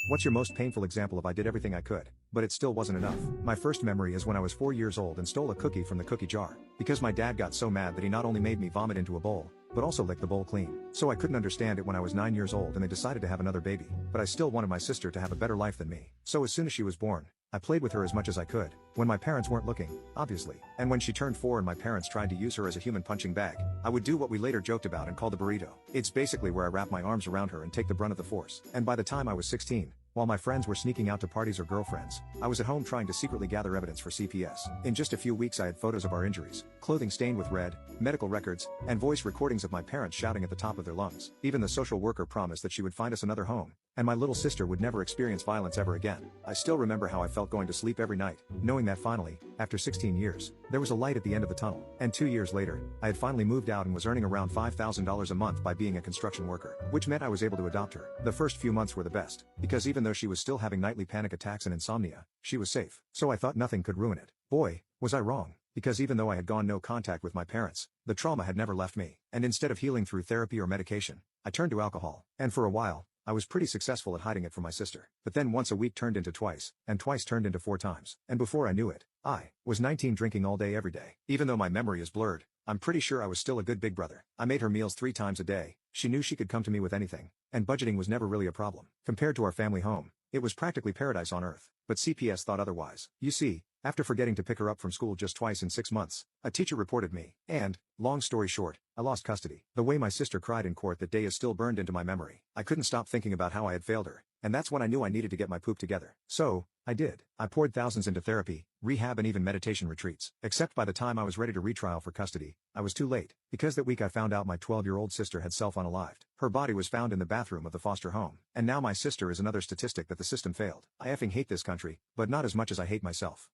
What's your most painful example of I did everything I could, but it still wasn't enough? My first memory is when I was 4 years old and stole a cookie from the cookie jar. Because my dad got so mad that he not only made me vomit into a bowl, but also licked the bowl clean. So I couldn't understand it when I was 9 years old and they decided to have another baby. But I still wanted my sister to have a better life than me. So as soon as she was born, I played with her as much as I could, when my parents weren't looking, obviously. And when she turned 4 and my parents tried to use her as a human punching bag, I would do what we later joked about and called a burrito. It's basically where I wrap my arms around her and take the brunt of the force. And by the time I was 16, while my friends were sneaking out to parties or girlfriends, I was at home trying to secretly gather evidence for CPS. In just a few weeks I had photos of our injuries, clothing stained with red, medical records, and voice recordings of my parents shouting at the top of their lungs. Even the social worker promised that she would find us another home, and my little sister would never experience violence ever again. I still remember how I felt going to sleep every night, knowing that finally, after 16 years, there was a light at the end of the tunnel. And 2 years later, I had finally moved out and was earning around $5,000 a month by being a construction worker, which meant I was able to adopt her. The first few months were the best, because even though she was still having nightly panic attacks and insomnia, she was safe. So I thought nothing could ruin it. Boy, was I wrong. Because even though I had gone no contact with my parents, the trauma had never left me. And instead of healing through therapy or medication, I turned to alcohol. And for a while, I was pretty successful at hiding it from my sister. But then once a week turned into twice, and twice turned into 4 times. And before I knew it, I was 19 drinking all day every day. Even though my memory is blurred, I'm pretty sure I was still a good big brother. I made her meals 3 times a day. She knew she could come to me with anything, and budgeting was never really a problem. Compared to our family home, it was practically paradise on earth. But CPS thought otherwise. You see, after forgetting to pick her up from school just twice in 6 months, a teacher reported me, and, long story short, I lost custody. The way my sister cried in court that day is still burned into my memory. I couldn't stop thinking about how I had failed her, and that's when I knew I needed to get my poop together. So, I did. I poured thousands into therapy, rehab and even meditation retreats. Except by the time I was ready to retrial for custody, I was too late. Because that week I found out my 12-year-old sister had self-unalived. Her body was found in the bathroom of the foster home. And now my sister is another statistic that the system failed. I effing hate this country, but not as much as I hate myself.